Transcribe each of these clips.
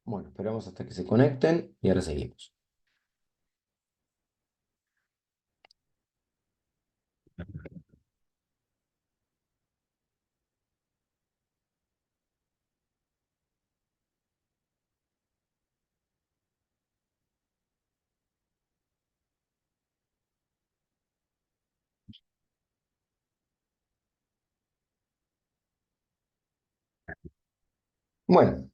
Bueno, esperamos hasta que se conecten y ahora seguimos. Bueno,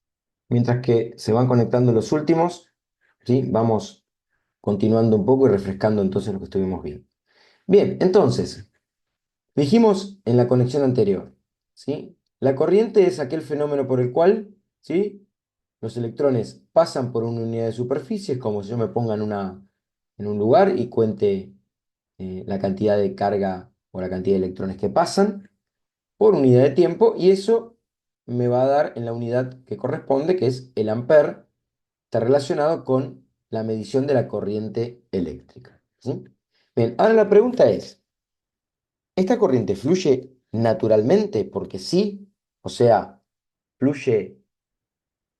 mientras que se van conectando los últimos, ¿sí? Vamos continuando un poco y refrescando entonces lo que estuvimos viendo. Bien, entonces, dijimos en la conexión anterior, ¿sí? La corriente es aquel fenómeno por el cual, ¿sí? Los electrones pasan por una unidad de superficie, es como si yo me ponga en un lugar y cuente la cantidad de carga o la cantidad de electrones que pasan por unidad de tiempo, y eso me va a dar en la unidad que corresponde, que es el ampere, está relacionado con la medición de la corriente eléctrica, ¿sí? Bien, ahora la pregunta es, ¿esta corriente fluye naturalmente porque sí? O sea, fluye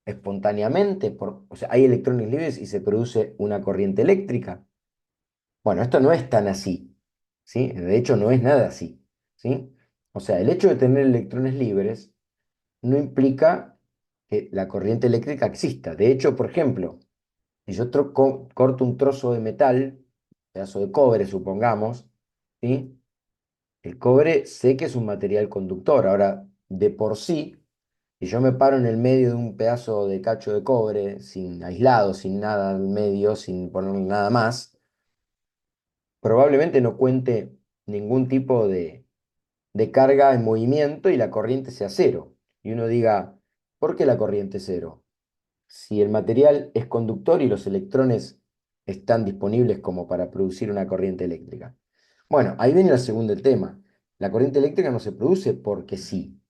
espontáneamente, o sea, hay electrones libres y se produce una corriente eléctrica. Bueno, esto no es tan así, ¿sí? De hecho, no es nada así, ¿sí? O sea, el hecho de tener electrones libres no implica que la corriente eléctrica exista. De hecho, por ejemplo, si yo corto un trozo de metal, pedazo de cobre, supongamos, ¿sí? El cobre sé que es un material conductor. Ahora, de por sí, si yo me paro en el medio de un pedazo de cacho de cobre, sin aislado, sin nada en medio, sin poner nada más, probablemente no cuente ningún tipo de carga en movimiento y la corriente sea cero. Y uno diga, ¿por qué la corriente es cero? Si el material es conductor y los electrones están disponibles como para producir una corriente eléctrica. Bueno, ahí viene el segundo tema. La corriente eléctrica no se produce porque sí.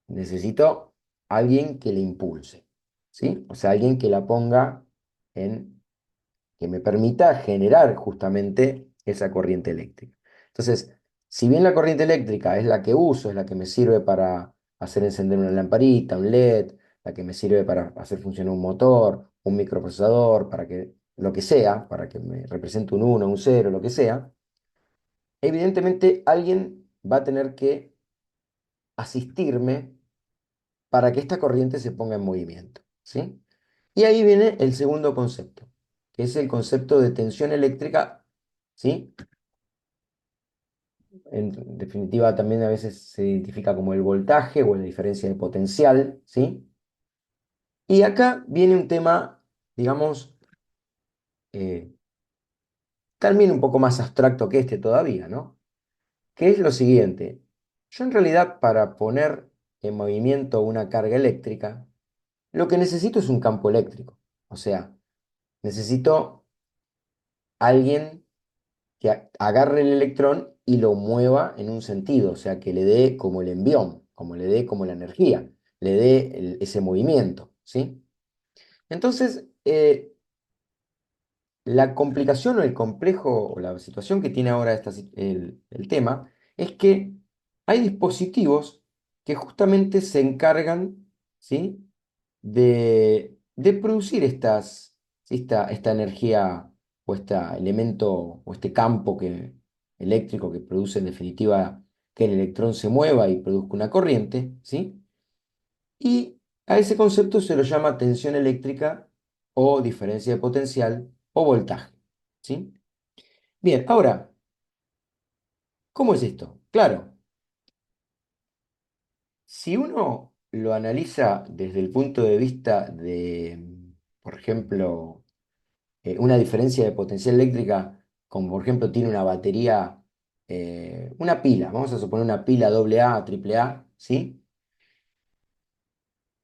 Necesito alguien que le impulse, ¿sí? O sea, alguien que la ponga que me permita generar justamente esa corriente eléctrica. Entonces, si bien la corriente eléctrica es la que uso, es la que me sirve para hacer encender una lamparita, un LED, la que me sirve para hacer funcionar un motor, un microprocesador, para que lo que sea, para que me represente un uno, un cero, lo que sea, evidentemente alguien va a tener que asistirme para que esta corriente se ponga en movimiento, ¿sí? Y ahí viene el segundo concepto, que es el concepto de tensión eléctrica, ¿sí? En definitiva, también a veces se identifica como el voltaje o la diferencia de potencial, ¿sí? Y acá viene un tema, digamos, eh, también un poco más abstracto que este todavía, ¿no? Que es lo siguiente. Yo en realidad para poner en movimiento una carga eléctrica, lo que necesito es un campo eléctrico. O sea, necesito alguien que agarre el electrón y lo mueva en un sentido, o sea, que le dé como el envión, como le dé como la energía, le dé ese movimiento, ¿sí? Entonces, la complicación o el complejo o la situación que tiene ahora el tema es que hay dispositivos que justamente se encargan, ¿sí? de producir esta energía o este elemento o este campo eléctrico que produce en definitiva que el electrón se mueva y produzca una corriente, ¿sí? Y a ese concepto se lo llama tensión eléctrica o diferencia de potencial o voltaje, ¿sí? Bien, ahora, ¿cómo es esto? Claro, si uno lo analiza desde el punto de vista de, por ejemplo, una diferencia de potencial eléctrica, como por ejemplo tiene una batería, una pila, vamos a suponer una pila AA, AAA, ¿sí?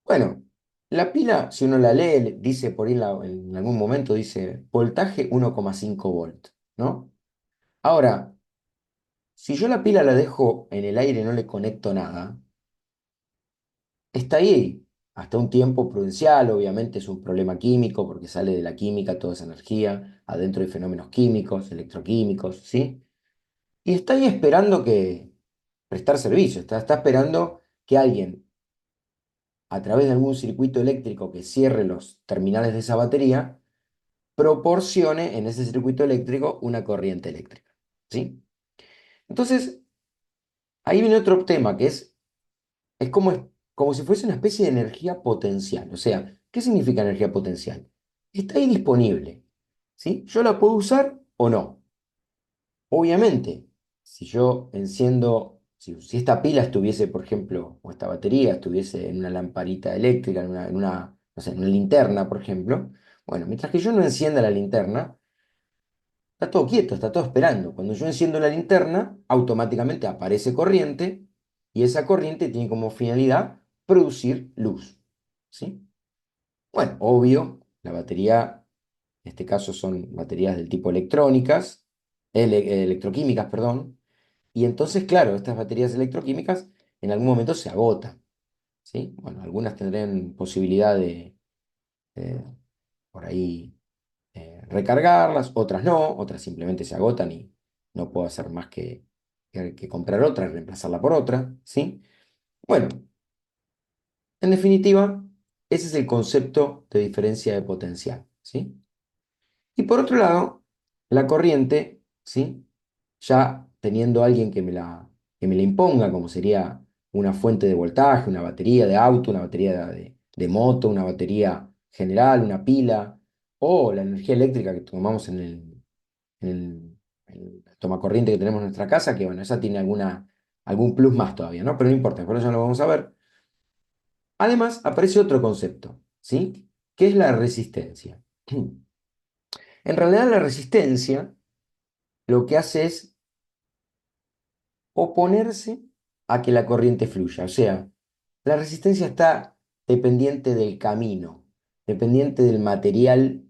Bueno, la pila, si uno la lee, dice por ahí en algún momento, dice voltaje 1,5 volt, ¿no? Ahora, si yo la pila la dejo en el aire y no le conecto nada, está ahí hasta un tiempo prudencial, obviamente es un problema químico porque sale de la química toda esa energía, adentro hay fenómenos químicos, electroquímicos, ¿sí? Y está ahí esperando prestar servicio, está esperando que alguien a través de algún circuito eléctrico que cierre los terminales de esa batería, proporcione en ese circuito eléctrico una corriente eléctrica. ¿Sí? Entonces, ahí viene otro tema que es como si fuese una especie de energía potencial. O sea, ¿qué significa energía potencial? Está ahí disponible. ¿Sí? Yo la puedo usar o no. Obviamente, si yo enciendo, si esta pila estuviese, por ejemplo, o esta batería estuviese en una lamparita eléctrica, no sé, en una linterna, por ejemplo, bueno, mientras que yo no encienda la linterna, está todo quieto, está todo esperando. Cuando yo enciendo la linterna, automáticamente aparece corriente y esa corriente tiene como finalidad producir luz. ¿Sí? Bueno, obvio, la batería, en este caso son baterías del tipo electrónicas, electroquímicas, perdón, y entonces, claro, estas baterías electroquímicas en algún momento se agotan. ¿Sí? Bueno, algunas tendrán posibilidad de, eh, por ahí recargarlas, otras no, otras simplemente se agotan y no puedo hacer más que comprar otra y reemplazarla por otra, ¿sí? Bueno, en definitiva, ese es el concepto de diferencia de potencial, ¿sí? Y por otro lado, la corriente, ¿sí? Ya teniendo alguien que me la imponga, como sería una fuente de voltaje, una batería de auto, una batería de moto, una batería general, una pila, o la energía eléctrica que tomamos en el tomacorriente que tenemos en nuestra casa, que bueno, esa tiene algún plus más todavía, ¿no? Pero no importa, por eso no lo vamos a ver. Además, aparece otro concepto, ¿sí? Que es la resistencia. En realidad, la resistencia lo que hace es oponerse a que la corriente fluya. O sea, la resistencia está dependiente del camino, dependiente del material,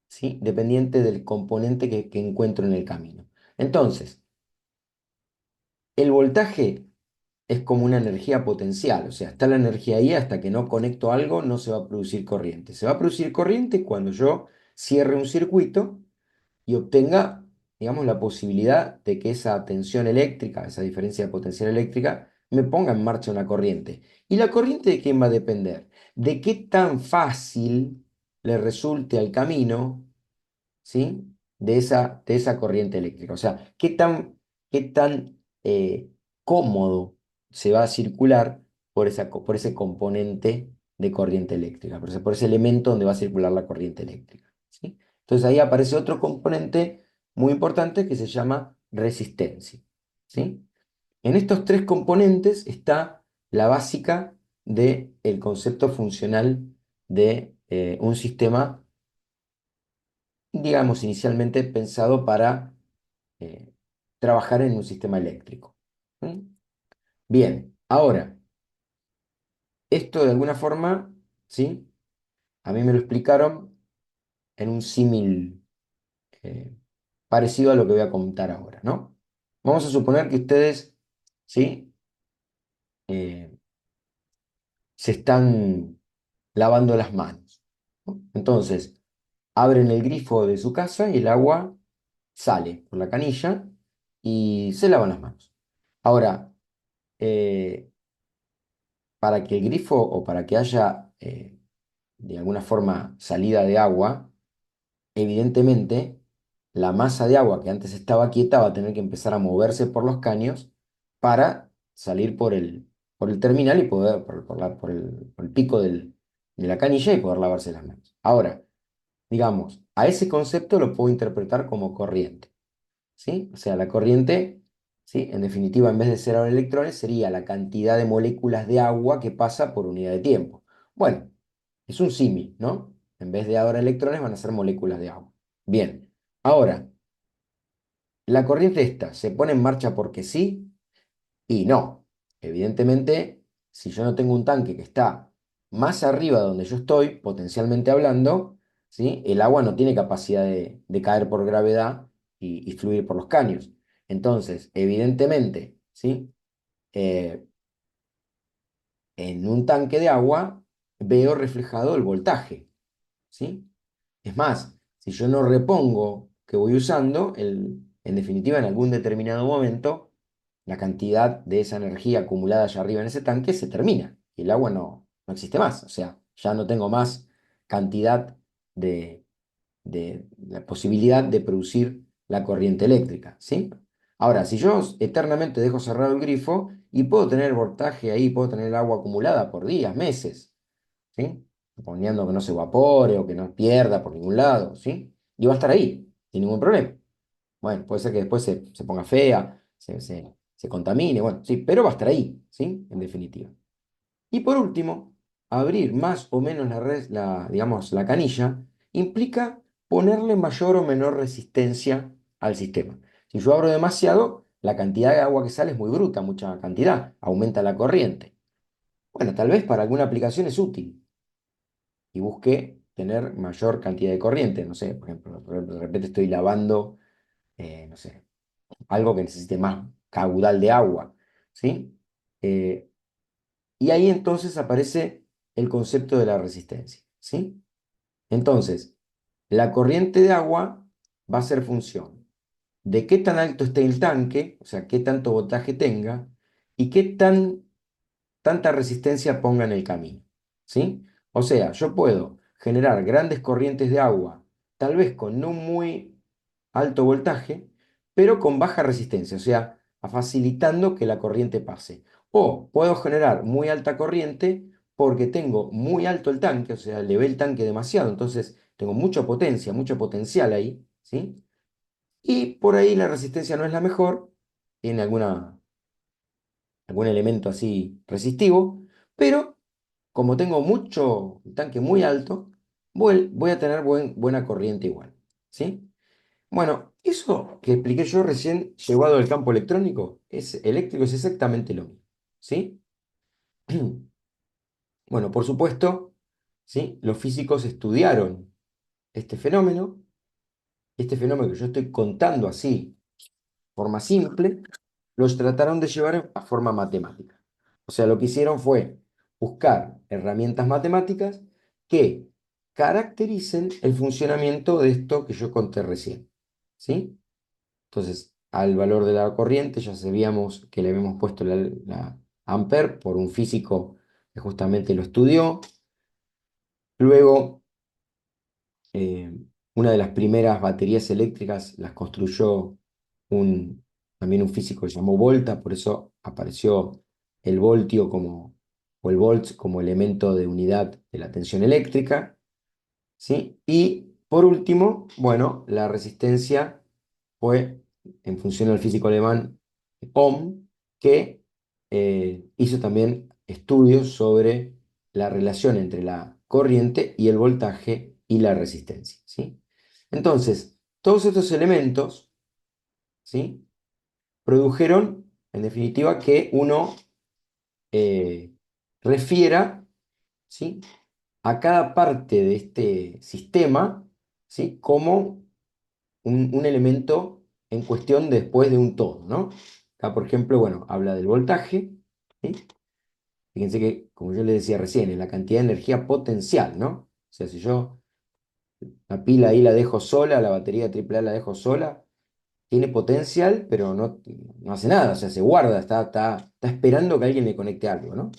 ¿sí? Dependiente del componente que encuentro en el camino. Entonces, el voltaje es como una energía potencial, o sea, está la energía ahí hasta que no conecto algo, no se va a producir corriente. Se va a producir corriente cuando yo cierre un circuito y obtenga, digamos, la posibilidad de que esa tensión eléctrica, esa diferencia de potencial eléctrica, me ponga en marcha una corriente. ¿Y la corriente de quién va a depender? De qué tan fácil le resulte al camino, ¿sí? De esa corriente eléctrica. O sea, qué tan cómodo se va a circular por ese componente de corriente eléctrica, por ese elemento donde va a circular la corriente eléctrica. ¿Sí? Entonces ahí aparece otro componente muy importante que se llama resistencia. ¿Sí? En estos tres componentes está la básica del concepto funcional de un sistema, digamos, inicialmente pensado para eh, trabajar en un sistema eléctrico. ¿Mm? Bien, ahora, esto de alguna forma, ¿sí? A mí me lo explicaron en un símil eh, parecido a lo que voy a contar ahora, ¿no? Vamos a suponer que ustedes, ¿sí? Eh, se están lavando las manos, ¿no? Entonces, abren el grifo de su casa y el agua sale por la canilla y se lavan las manos. Ahora, eh, para que el grifo o para que haya de alguna forma salida de agua, evidentemente la masa de agua que antes estaba quieta va a tener que empezar a moverse por los caños para salir por el terminal y poder, por el pico de la canilla y poder lavarse las manos. Ahora, digamos, a ese concepto lo puedo interpretar como corriente. ¿Sí? O sea, la corriente, ¿sí? En definitiva, en vez de ser ahora electrones, sería la cantidad de moléculas de agua que pasa por unidad de tiempo. Bueno, es un símil, ¿no? En vez de ahora electrones van a ser moléculas de agua. Bien, ahora, la corriente esta se pone en marcha porque sí y no. Evidentemente, si yo no tengo un tanque que está más arriba de donde yo estoy, potencialmente hablando, ¿sí? El agua no tiene capacidad de caer por gravedad y fluir por los caños. Entonces, evidentemente, ¿sí? Eh, en un tanque de agua veo reflejado el voltaje, ¿sí? Es más, si yo no repongo que voy usando, en definitiva, en algún determinado momento, la cantidad de esa energía acumulada allá arriba en ese tanque se termina y el agua no no existe más. O sea, ya no tengo más cantidad de la posibilidad de producir la corriente eléctrica, ¿sí? Ahora, si yo eternamente dejo cerrado el grifo y puedo tener voltaje ahí, puedo tener agua acumulada por días, meses, ¿sí? Suponiendo que no se evapore o que no pierda por ningún lado, ¿sí? Y va a estar ahí, sin ningún problema. Bueno, puede ser que después se ponga fea, se contamine, bueno, sí, pero va a estar ahí, ¿sí? En definitiva. Y por último, abrir más o menos digamos, la canilla implica ponerle mayor o menor resistencia al sistema. Si yo abro demasiado, la cantidad de agua que sale es muy bruta, mucha cantidad, aumenta la corriente. Bueno, tal vez para alguna aplicación es útil y busque tener mayor cantidad de corriente. No sé, por ejemplo, de repente estoy lavando, no sé, algo que necesite más caudal de agua, ¿sí? Eh, y ahí entonces aparece el concepto de la resistencia, ¿sí? Entonces, la corriente de agua va a ser función de qué tan alto esté el tanque, o sea, qué tanto voltaje tenga, y qué tanta resistencia ponga en el camino, ¿sí? O sea, yo puedo generar grandes corrientes de agua, tal vez con no muy alto voltaje, pero con baja resistencia, o sea, facilitando que la corriente pase. O puedo generar muy alta corriente porque tengo muy alto el tanque, o sea, elevé el tanque demasiado, entonces tengo mucha potencia, mucho potencial ahí, ¿sí? Y por ahí la resistencia no es la mejor, tiene algún elemento así resistivo, pero como tengo mucho tanque muy alto, voy a tener buena corriente igual, ¿sí? Bueno, eso que expliqué yo recién, llevado al campo electrónico, eléctrico, es exactamente lo mismo, ¿sí? Bueno, por supuesto, ¿sí? Los físicos estudiaron este fenómeno, que yo estoy contando así, forma simple, los trataron de llevar a forma matemática. O sea, lo que hicieron fue buscar herramientas matemáticas que caractericen el funcionamiento de esto que yo conté recién, ¿sí? Entonces, al valor de la corriente ya sabíamos que le habíamos puesto la Ampere por un físico que justamente lo estudió. Luego, eh, una de las primeras baterías eléctricas las construyó también un físico que se llamó Volta, por eso apareció el voltio o el volts como elemento de unidad de la tensión eléctrica, ¿sí? Y por último, bueno, la resistencia fue en función del físico alemán Ohm, que hizo también estudios sobre la relación entre la corriente y el voltaje y la resistencia, ¿sí? Entonces, todos estos elementos, ¿sí? Produjeron, en definitiva, que uno eh, refiera, ¿sí? A cada parte de este sistema, ¿sí? Como un elemento en cuestión después de un todo, ¿no? Acá, por ejemplo, bueno, habla del voltaje, ¿sí? Fíjense que, como yo les decía recién, es la cantidad de energía potencial, ¿no? O sea, si yo la pila ahí la dejo sola, la batería AAA la dejo sola, tiene potencial, pero no hace nada, o sea, se guarda, está esperando que alguien le conecte algo, ¿no?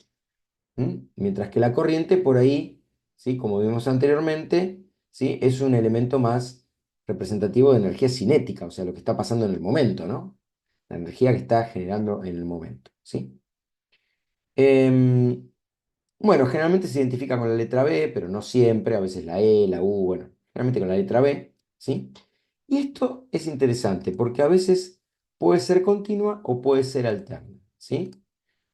Mientras que la corriente por ahí, ¿sí? Como vimos anteriormente, ¿sí? Es un elemento más representativo de energía cinética, o sea, lo que está pasando en el momento, ¿no? La energía que está generando en el momento, ¿sí? Em, bueno, generalmente se identifica con la letra B, pero no siempre, a veces la E, la U, bueno, generalmente con la letra B, ¿sí? Y esto es interesante porque a veces puede ser continua o puede ser alterna, ¿sí?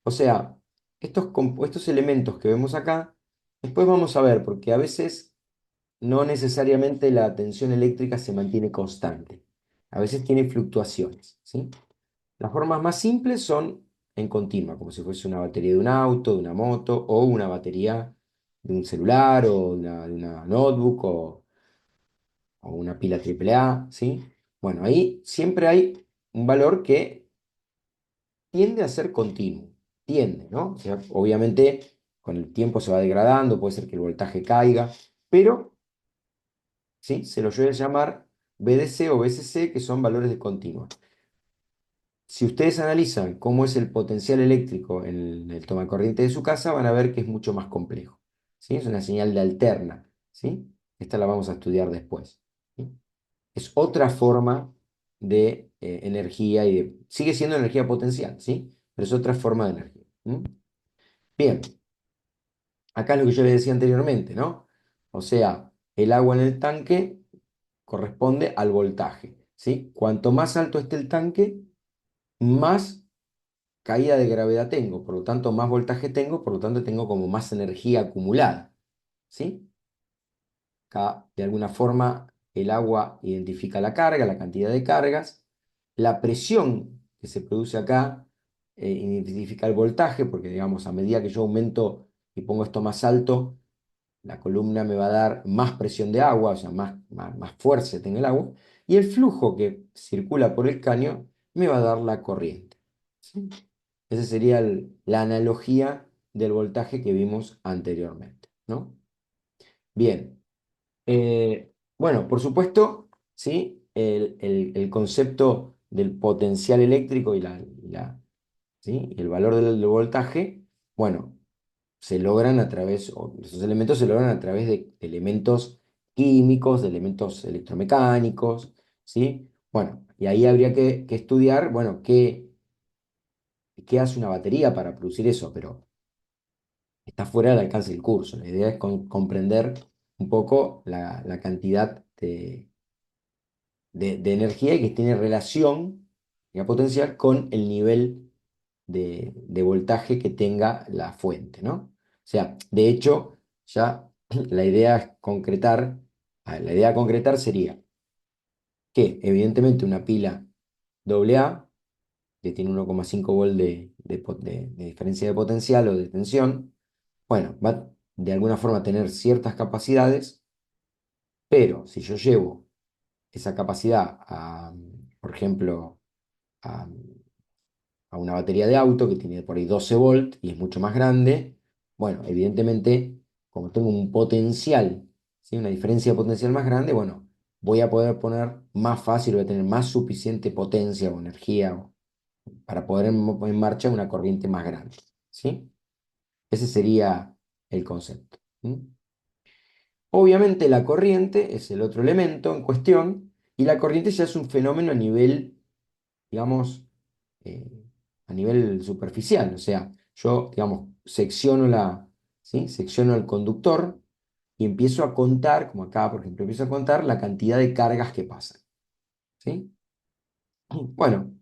O sea, estos elementos que vemos acá, después vamos a ver, porque a veces no necesariamente la tensión eléctrica se mantiene constante. A veces tiene fluctuaciones, ¿sí? Las formas más simples son en continua, como si fuese una batería de un auto, de una moto, o una batería de un celular, o de una notebook, o una pila AAA, ¿sí? Bueno, ahí siempre hay un valor que tiende a ser continuo, tiende, ¿no? O sea, obviamente con el tiempo se va degradando, puede ser que el voltaje caiga, pero ¿sí? Se lo suele llamar BDC o BCC, que son valores de continua. Si ustedes analizan cómo es el potencial eléctrico en el tomacorriente de su casa, van a ver que es mucho más complejo, ¿sí? Es una señal de alterna, ¿sí? Esta la vamos a estudiar después, ¿sí? Es otra forma de energía sigue siendo energía potencial, ¿sí? Pero es otra forma de energía. Bien, acá es lo que yo les decía anteriormente, ¿no? O sea, el agua en el tanque corresponde al voltaje, ¿sí? Cuanto más alto esté el tanque, más caída de gravedad tengo, por lo tanto más voltaje tengo, por lo tanto tengo como más energía acumulada, ¿sí? Acá, de alguna forma, el agua identifica la carga, la cantidad de cargas, la presión que se produce acá identifica el voltaje, porque digamos, a medida que yo aumento y pongo esto más alto, la columna me va a dar más presión de agua, o sea, más fuerza tenga el agua, y el flujo que circula por el caño me va a dar la corriente, ¿sí? Esa sería la analogía del voltaje que vimos anteriormente, ¿no? Bien. Bueno, por supuesto, ¿sí? El concepto del potencial eléctrico ¿sí? Y el valor del voltaje, bueno, se logran a través, o esos elementos se logran a través de elementos químicos, de elementos electromecánicos, ¿sí? Bueno, y ahí habría que estudiar, bueno, qué hace una batería para producir eso, pero está fuera del alcance del curso. La idea es comprender un poco la cantidad de energía y que tiene relación, la potencial, con el nivel de voltaje que tenga la fuente, ¿no? O sea, de hecho, ya la idea es concretar, la idea a concretar sería que, evidentemente, una pila AA, que tiene 1,5 volt de diferencia de potencial o de tensión, bueno, va de alguna forma a tener ciertas capacidades, pero si yo llevo esa capacidad por ejemplo, a, a una batería de auto que tiene por ahí 12 volt y es mucho más grande, bueno, evidentemente, como tengo un potencial, ¿sí? Una diferencia de potencial más grande, bueno, voy a poder poner más fácil, voy a tener más suficiente potencia o energía para poder en marcha una corriente más grande, ¿sí? Ese sería el concepto. Obviamente la corriente es el otro elemento en cuestión y la corriente ya es un fenómeno a nivel, digamos, eh, a nivel superficial. O sea, yo, digamos, ¿sí? Secciono el conductor y empiezo a contar, como acá, por ejemplo, empiezo a contar la cantidad de cargas que pasan, ¿sí? Bueno,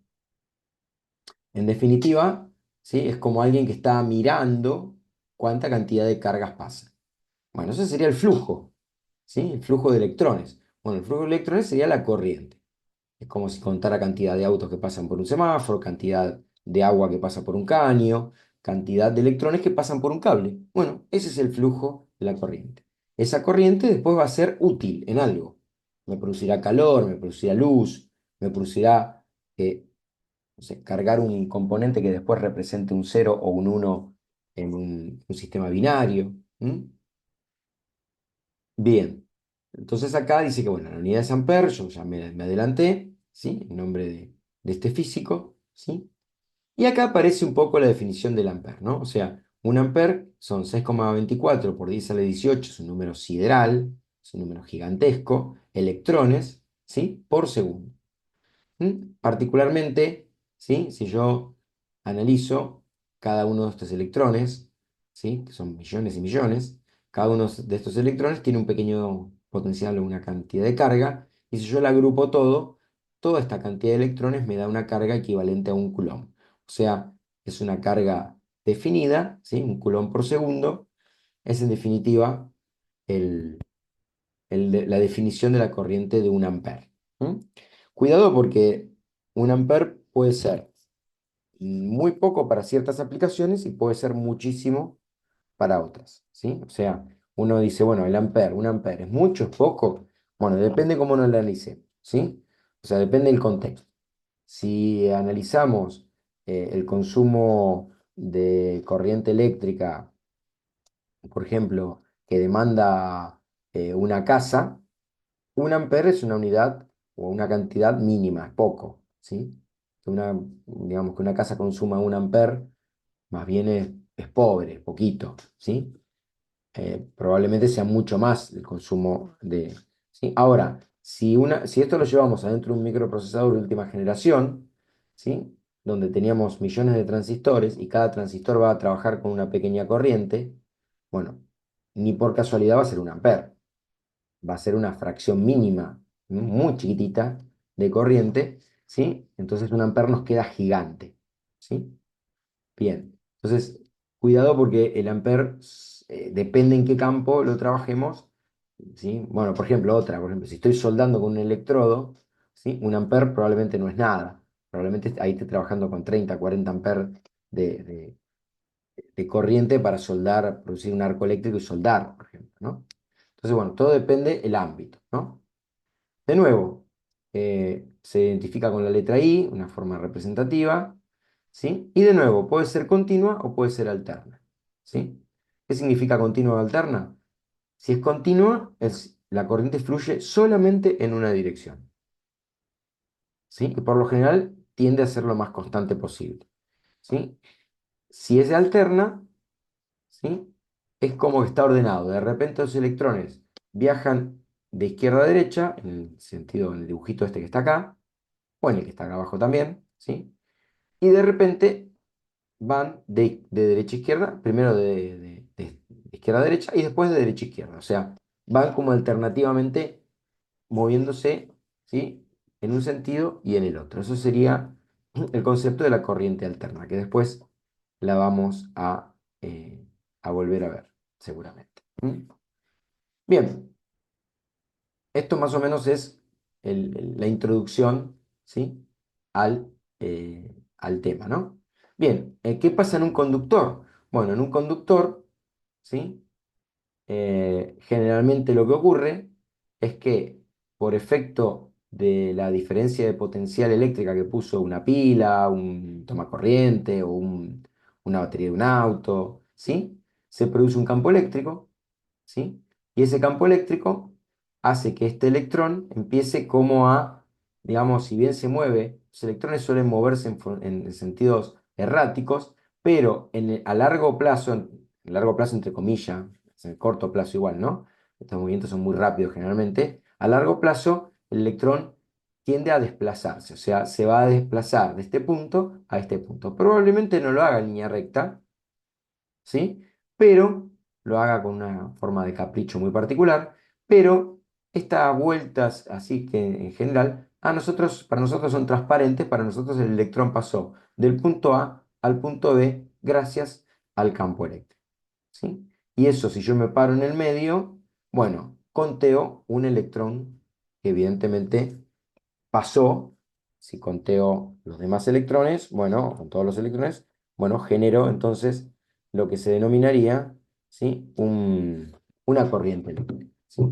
en definitiva, ¿sí? Es como alguien que está mirando cuánta cantidad de cargas pasa. Bueno, ese sería el flujo, ¿sí? El flujo de electrones. Bueno, el flujo de electrones sería la corriente. Es como si contara cantidad de autos que pasan por un semáforo, cantidad de agua que pasa por un caño, cantidad de electrones que pasan por un cable. Bueno, ese es el flujo de la corriente. Esa corriente después va a ser útil en algo. Me producirá calor, me producirá luz, me producirá, no sé, cargar un componente que después represente un cero o un uno en un sistema binario. Bien, entonces acá dice que, bueno, la unidad es amper, yo ya me adelanté, ¿sí? En nombre de este físico, ¿sí? Y acá aparece un poco la definición del amper, ¿no? O sea, un amper son 6,24 por 10 a la 18, es un número sideral, es un número gigantesco, electrones, ¿sí? Por segundo. Particularmente, ¿sí? Si yo analizo cada uno de estos electrones, ¿sí? Que son millones y millones, cada uno de estos electrones tiene un pequeño potencial o una cantidad de carga, y si yo la agrupo toda esta cantidad de electrones me da una carga equivalente a un coulomb. O sea, es una carga definida, ¿sí? Un coulomb por segundo, es en definitiva la definición de la corriente de un amper. ¿Mm? Cuidado porque un amper puede ser muy poco para ciertas aplicaciones y puede ser muchísimo para otras, ¿sí? O sea, uno dice, bueno, un amper es mucho, es poco. Bueno, depende cómo uno lo analice, ¿sí? O sea, depende del contexto. Si analizamos el consumo de corriente eléctrica, por ejemplo, que demanda una casa, un amper es una unidad o una cantidad mínima, es poco, ¿sí? digamos, que una casa consuma 1 amper, más bien es pobre, es poquito, ¿sí? Probablemente sea mucho más el consumo de... ¿sí? Ahora, si esto lo llevamos adentro de un microprocesador de última generación, ¿sí? Donde teníamos millones de transistores y cada transistor va a trabajar con una pequeña corriente, bueno, ni por casualidad va a ser 1 amper, va a ser una fracción mínima, muy chiquitita de corriente, ¿sí? Entonces 1 amper nos queda gigante, ¿sí? Bien, entonces cuidado porque el amper depende en qué campo lo trabajemos, ¿sí? Bueno, por ejemplo, si estoy soldando con un electrodo, ¿sí? 1 amper probablemente no es nada, probablemente ahí esté trabajando con 30, 40 amper de, de- de corriente para soldar, producir un arco eléctrico y soldar, por ejemplo, ¿no? Entonces, bueno, todo depende del ámbito, ¿no? De nuevo, se identifica con la letra I, una forma representativa, ¿sí? Y de nuevo, puede ser continua o puede ser alterna, ¿sí? ¿Qué significa continua o alterna? Si es continua, la corriente fluye solamente en una dirección, ¿sí? Y por lo general tiende a ser lo más constante posible, ¿sí? Si es alterna, ¿sí? Es como que está ordenado. De repente los electrones viajan de izquierda a derecha, en el sentido, en el dibujito este que está acá, o en el que está acá abajo también, ¿sí? Y de repente van de derecha a izquierda, primero de izquierda a derecha y después de derecha a izquierda. O sea, van como alternativamente moviéndose, ¿sí? En un sentido y en el otro. Eso sería el concepto de la corriente alterna, que después la vamos a volver a ver, seguramente. ¿Mm? Bien, esto más o menos es la introducción, ¿sí? Al tema, ¿no? Bien, ¿qué pasa en un conductor? Bueno, en un conductor, ¿sí? Generalmente lo que ocurre es que por efecto de la diferencia de potencial eléctrica que puso una pila, un tomacorriente o una batería de un auto, ¿sí? Se produce un campo eléctrico, ¿sí? Y ese campo eléctrico hace que este electrón empiece como a, digamos, si bien se mueve, los electrones suelen moverse en sentidos erráticos, pero a largo plazo, en largo plazo entre comillas, en el corto plazo igual, ¿no? Estos movimientos son muy rápidos generalmente. A largo plazo, el electrón tiende a desplazarse, o sea, se va a desplazar de este punto a este punto. Probablemente no lo haga en línea recta, ¿sí? Pero lo haga con una forma de capricho muy particular, pero estas vueltas, así que en general, para nosotros son transparentes, para nosotros el electrón pasó del punto A al punto B gracias al campo eléctrico, ¿sí? Y eso, si yo me paro en el medio, bueno, conteo un electrón que evidentemente pasó, si conteo los demás electrones, bueno, con todos los electrones, bueno, genero entonces lo que se denominaría, ¿sí? Una corriente eléctrica, ¿sí?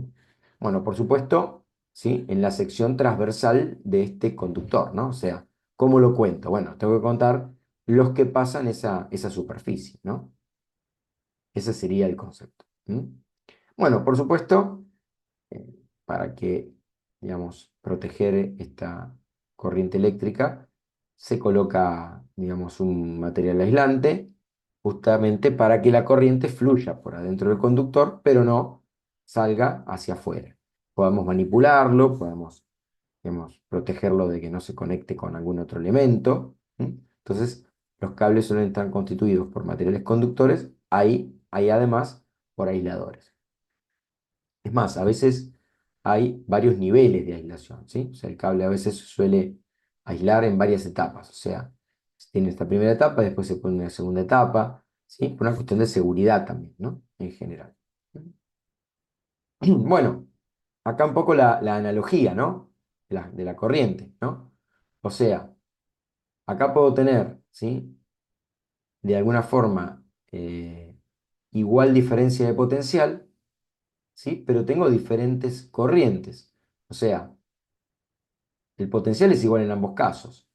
Bueno, por supuesto, ¿sí? En la sección transversal de este conductor, ¿no? O sea, ¿cómo lo cuento? Bueno, tengo que contar los que pasan esa superficie, ¿no? Ese sería el concepto. ¿M? Bueno, por supuesto, eh, para que, digamos, proteger esta corriente eléctrica, se coloca, digamos, un material aislante justamente para que la corriente fluya por adentro del conductor, pero no salga hacia afuera. Podemos manipularlo, podemos, digamos, protegerlo de que no se conecte con algún otro elemento. ¿M? Entonces, los cables suelen estar constituidos por materiales conductores, hay además por aisladores. Es más, a veces hay varios niveles de aislación, ¿sí? O sea, el cable a veces se suele aislar en varias etapas. O sea, tiene esta primera etapa, después se pone una segunda etapa, ¿sí? Por una cuestión de seguridad también, ¿no? En general. Bueno, acá un poco la analogía, ¿no? De la corriente, ¿no? O sea, acá puedo tener, ¿sí? De alguna forma, igual diferencia de potencial, ¿sí? Pero tengo diferentes corrientes. O sea, el potencial es igual en ambos casos,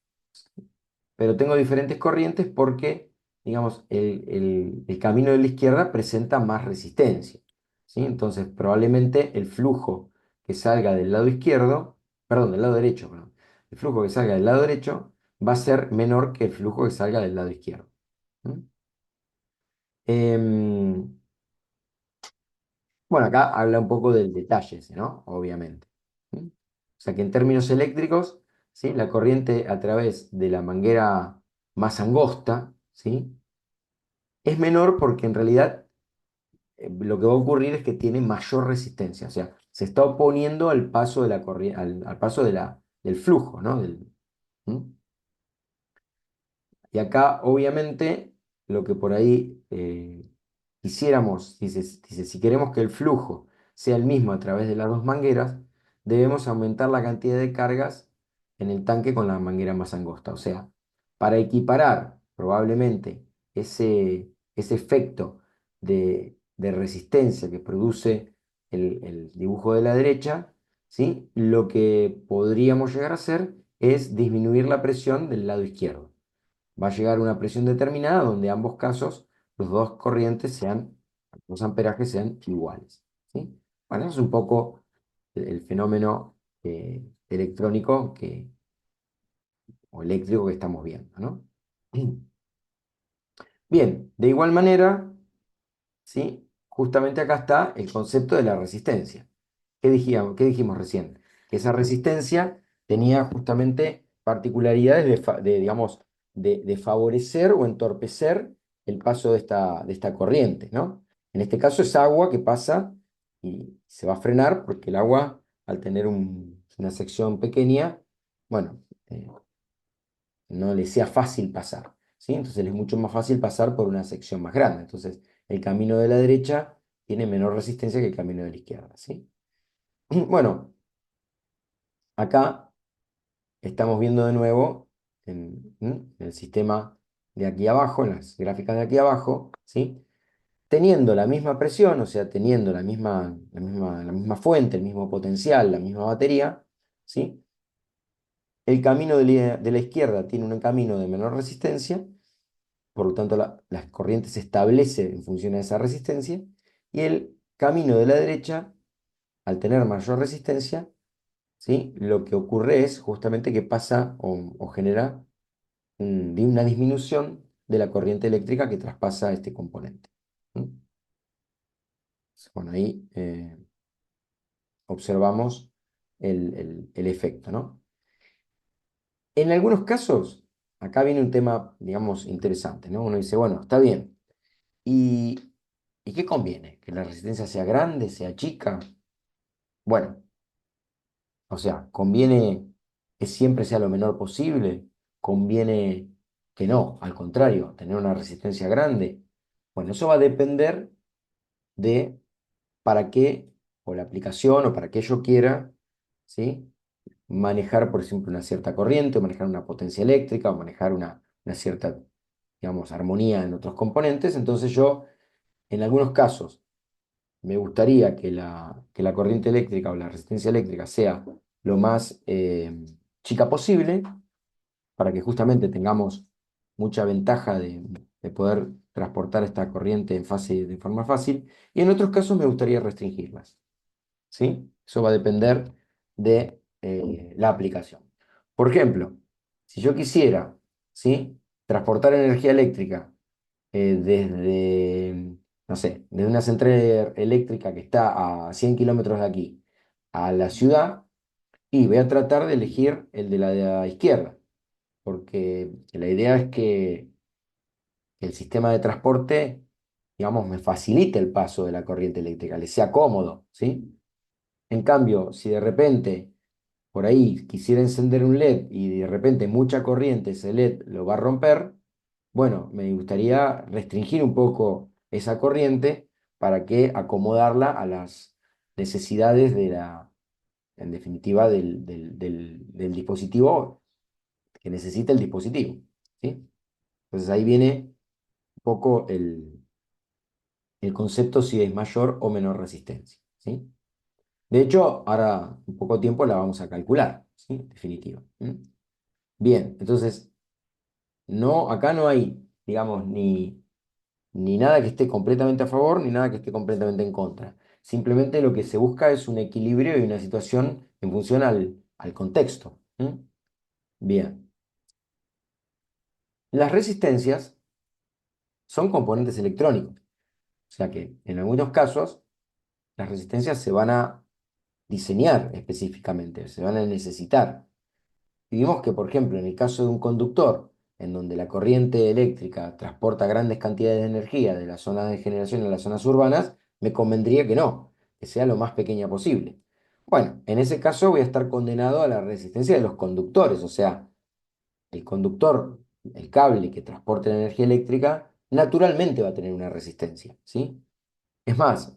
pero tengo diferentes corrientes porque, digamos, el camino de la izquierda presenta más resistencia, ¿sí? Entonces, probablemente el flujo que salga del lado izquierdo, perdón, del lado derecho, perdón, el flujo que salga del lado derecho va a ser menor que el flujo que salga del lado izquierdo. ¿Mm? Em, bueno, acá habla un poco del detalle ese, ¿no? Obviamente. ¿Mm? O sea que en términos eléctricos, ¿sí? La corriente a través de la manguera más angosta, ¿sí? Es menor porque en realidad lo que va a ocurrir es que tiene mayor resistencia, o sea, se está oponiendo al paso de la corriente, al paso del flujo, ¿no? ¿Mm? Y acá, obviamente, lo que por ahí quisiéramos, dice, si queremos que el flujo sea el mismo a través de las dos mangueras, debemos aumentar la cantidad de cargas en el tanque con la manguera más angosta. O sea, para equiparar probablemente ese efecto de resistencia que produce el dibujo de la derecha, ¿sí? Lo que podríamos llegar a hacer es disminuir la presión del lado izquierdo. Va a llegar a una presión determinada donde ambos casos, los dos corrientes sean, los amperajes sean iguales. ¿Sí? Bueno, eso es un poco el fenómeno electrónico o eléctrico que estamos viendo, ¿no? Bien, de igual manera, ¿sí? Justamente acá está el concepto de la resistencia. Qué dijimos recién? Que esa resistencia tenía justamente particularidades digamos, de favorecer o entorpecer el paso de esta corriente, ¿no? En este caso es agua que pasa y se va a frenar porque el agua, al tener una sección pequeña, bueno, no le sea fácil pasar, ¿sí? Entonces le es mucho más fácil pasar por una sección más grande. Entonces, el camino de la derecha tiene menor resistencia que el camino de la izquierda, ¿sí? Bueno, acá estamos viendo de nuevo en el sistema de aquí abajo, en las gráficas de aquí abajo, ¿sí? Teniendo la misma presión, o sea, teniendo la misma fuente, el mismo potencial, la misma batería, ¿sí? El camino de la izquierda tiene un camino de menor resistencia, por lo tanto la corriente se establece en función de esa resistencia, y el camino de la derecha, al tener mayor resistencia, ¿sí? Lo que ocurre es justamente que pasa o genera una disminución de la corriente eléctrica que traspasa este componente. ¿Mm? Bueno, ahí observamos el efecto, ¿no? En algunos casos, acá viene un tema, digamos, interesante, ¿no? Uno dice, bueno, está bien. ¿Y, ¿y qué conviene? ¿Que la resistencia sea grande, sea chica? Bueno, o sea, ¿conviene que siempre sea lo menor posible? ¿Conviene que no? Al contrario, tener una resistencia grande. Bueno, eso va a depender de para qué, o la aplicación, o para qué yo quiera, ¿sí? Manejar, por ejemplo, una cierta corriente, o manejar una potencia eléctrica, o manejar una cierta, digamos, armonía en otros componentes. Entonces yo, en algunos casos, me gustaría que la corriente eléctrica o la resistencia eléctrica sea lo más chica posible, para que justamente tengamos mucha ventaja de poder transportar esta corriente de forma fácil. Y en otros casos me gustaría restringirlas. ¿Sí? Eso va a depender de la aplicación. Por ejemplo, si yo quisiera, ¿sí? Transportar energía eléctrica desde, no sé, desde una central eléctrica que está a 100 kilómetros de aquí a la ciudad, y voy a tratar de elegir el de la izquierda, porque la idea es que el sistema de transporte, digamos, me facilite el paso de la corriente eléctrica, le sea cómodo, ¿sí? En cambio, si de repente por ahí quisiera encender un LED y de repente mucha corriente ese LED lo va a romper, bueno, me gustaría restringir un poco esa corriente para que acomodarla a las necesidades en definitiva, del dispositivo que necesita el dispositivo, ¿sí? Entonces ahí viene un poco el concepto si es mayor o menor resistencia, ¿sí? De hecho, ahora en poco tiempo la vamos a calcular, ¿sí? En definitiva. ¿M? Bien, entonces, no, acá no hay, digamos, ni nada que esté completamente a favor, ni nada que esté completamente en contra. Simplemente lo que se busca es un equilibrio y una situación en función al contexto. ¿M? Bien. Las resistencias son componentes electrónicos, o sea que en algunos casos las resistencias se van a diseñar específicamente, se van a necesitar. Y vimos que, por ejemplo, en el caso de un conductor, en donde la corriente eléctrica transporta grandes cantidades de energía de las zonas de generación a las zonas urbanas, me convendría que no, que sea lo más pequeña posible. Bueno, en ese caso voy a estar condenado a la resistencia de los conductores, o sea, el conductor, el cable que transporte la energía eléctrica, naturalmente va a tener una resistencia, ¿sí? Es más,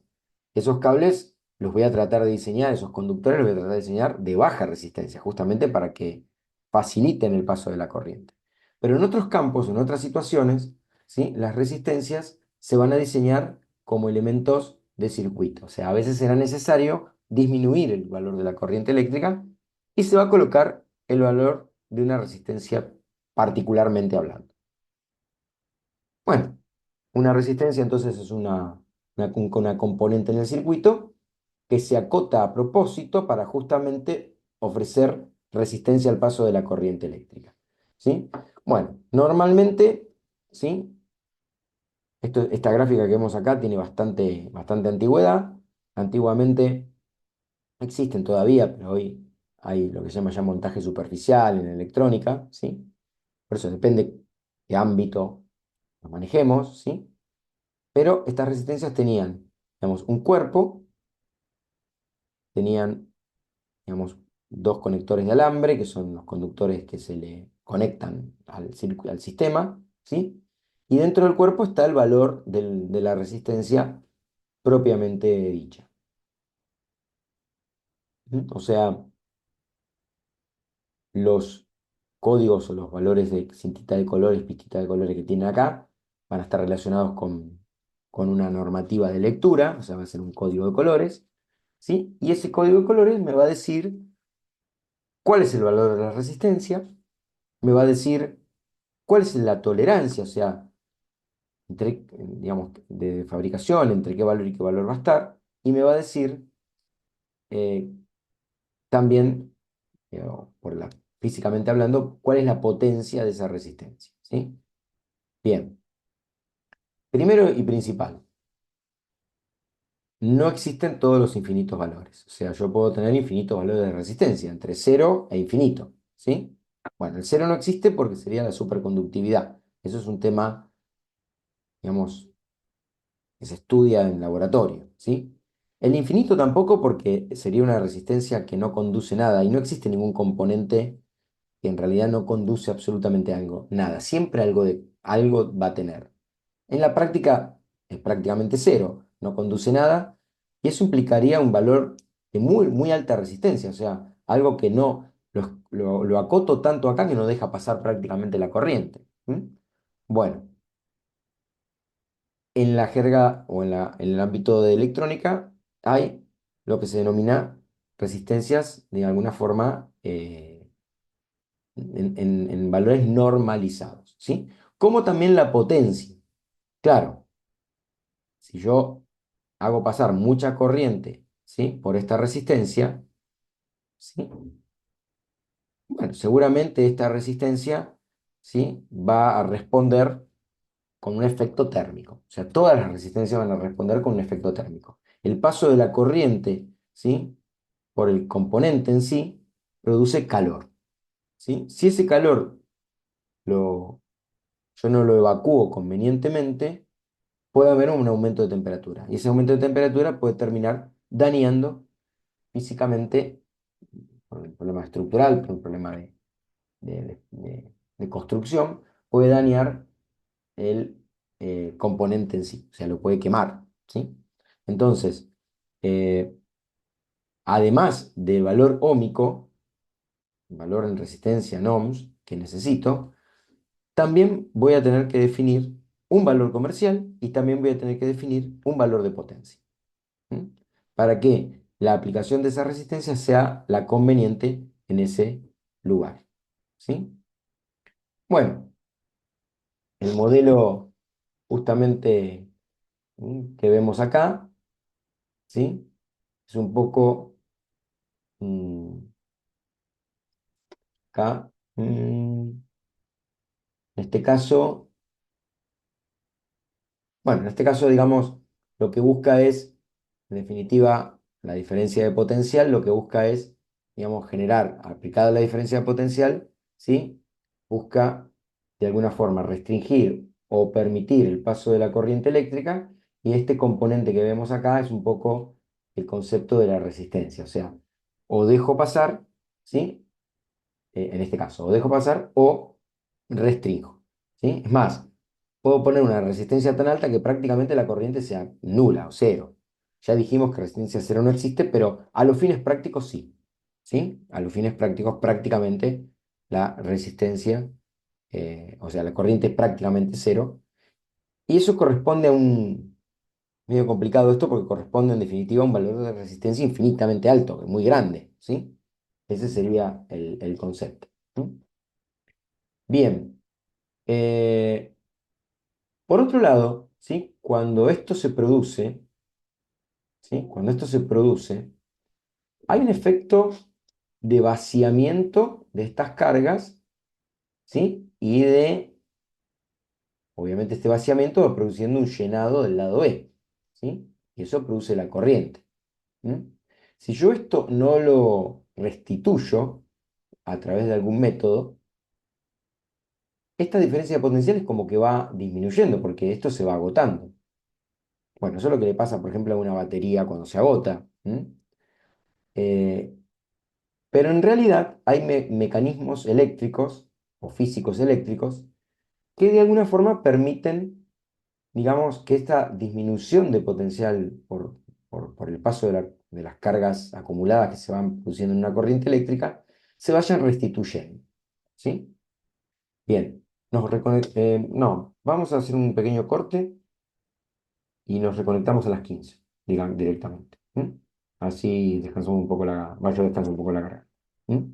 esos cables los voy a tratar de diseñar, esos conductores los voy a tratar de diseñar de baja resistencia, justamente para que faciliten el paso de la corriente. Pero en otros campos, en otras situaciones, ¿sí? Las resistencias se van a diseñar como elementos de circuito. O sea, a veces será necesario disminuir el valor de la corriente eléctrica y se va a colocar el valor de una resistencia particularmente hablando. Bueno, una resistencia entonces es una componente en el circuito que se acota a propósito para justamente ofrecer resistencia al paso de la corriente eléctrica. ¿Sí? Bueno, normalmente, ¿sí? Esta gráfica que vemos acá tiene bastante antigüedad. Antiguamente existen todavía, pero hoy hay lo que se llama ya montaje superficial en electrónica, ¿sí? Por eso depende qué ámbito lo manejemos, ¿sí? Pero estas resistencias tenían, digamos, un cuerpo, tenían, digamos, dos conectores de alambre, que son los conductores que se le conectan al sistema, ¿sí? Y dentro del cuerpo está el valor de la resistencia propiamente dicha. ¿Mm? O sea, los códigos o los valores de cintita de colores, pistita de colores que tiene acá, van a estar relacionados con una normativa de lectura, o sea, va a ser un código de colores, ¿sí? Y ese código de colores me va a decir cuál es el valor de la resistencia, me va a decir cuál es la tolerancia, o sea, entre, digamos, de fabricación, entre qué valor y qué valor va a estar, y me va a decir eh, también, eh, por físicamente hablando, cuál es la potencia de esa resistencia, ¿sí? Bien, primero y principal, no existen todos los infinitos valores, o sea, yo puedo tener infinitos valores de resistencia, entre cero e infinito, ¿sí? Bueno, el cero no existe porque sería la superconductividad, eso es un tema, digamos, que se estudia en laboratorio, ¿sí? El infinito tampoco porque sería una resistencia que no conduce nada y no existe ningún componente que en realidad no conduce absolutamente algo, nada, siempre algo va a tener. En la práctica es prácticamente cero, no conduce nada y eso implicaría un valor de muy alta resistencia, o sea, algo que no lo acoto tanto acá que no deja pasar prácticamente la corriente. ¿M? Bueno. En la jerga o en el ámbito de electrónica hay lo que se denomina resistencias de alguna forma en valores normalizados, ¿sí? Como también la potencia. Claro, si yo hago pasar mucha corriente, ¿sí? Por esta resistencia, ¿sí? Bueno, seguramente esta resistencia, ¿sí? Va a responder con un efecto térmico. O sea, todas las resistencias van a responder con un efecto térmico. El paso de la corriente, ¿sí? Por el componente en sí, produce calor, ¿sí? Si ese calor lo, yo no lo evacúo convenientemente, puede haber un aumento de temperatura. Y ese aumento de temperatura puede terminar dañando físicamente, por un problema estructural, por un problema de construcción, puede dañar el componente en sí, o sea, lo puede quemar, ¿sí? Entonces, eh, además del valor óhmico, valor en resistencia en ohms que necesito, también voy a tener que definir un valor comercial y también voy a tener que definir un valor de potencia. ¿Mm? Para que la aplicación de esa resistencia sea la conveniente en ese lugar, ¿sí? Bueno, el modelo justamente que vemos acá, ¿sí? Es un poco mm, acá. este caso, bueno, en este caso, digamos, lo que busca es, en definitiva, la diferencia de potencial, lo que busca es, digamos, generar, aplicada la diferencia de potencial, ¿sí? Busca, de alguna forma, restringir o permitir el paso de la corriente eléctrica, y este componente que vemos acá es un poco el concepto de la resistencia, o sea, o dejo pasar, ¿sí? En este caso, o dejo pasar o restringo, ¿sí? Es más, puedo poner una resistencia tan alta que prácticamente la corriente sea nula o cero. Ya dijimos que resistencia cero no existe, pero a los fines prácticos sí, ¿sí? A los fines prácticos prácticamente la resistencia, o sea, la corriente es prácticamente cero. Y eso corresponde a un, medio complicado esto porque corresponde en definitiva a un valor de resistencia infinitamente alto, muy grande, ¿sí? Ese sería el concepto. ¿No? Bien, eh, por otro lado, ¿sí? Cuando esto se produce, ¿sí? Cuando esto se produce, hay un efecto de vaciamiento de estas cargas, ¿sí? Y de, obviamente, este vaciamiento va produciendo un llenado del lado B, ¿sí? Y eso produce la corriente. ¿M? Si yo esto no lo restituyo a través de algún método, esta diferencia de potencial es como que va disminuyendo porque esto se va agotando. Bueno, eso es lo que le pasa, por ejemplo, a una batería cuando se agota. Eh, pero en realidad hay mecanismos eléctricos o físicos eléctricos que de alguna forma permiten, digamos, que esta disminución de potencial por el paso de las cargas acumuladas que se van produciendo en una corriente eléctrica se vayan restituyendo. ¿Sí? Bien, no, vamos a hacer un pequeño corte y nos reconectamos a las 15 directamente. ¿M? Así descansamos un poco la, vaya descansa un poco la carga. ¿M?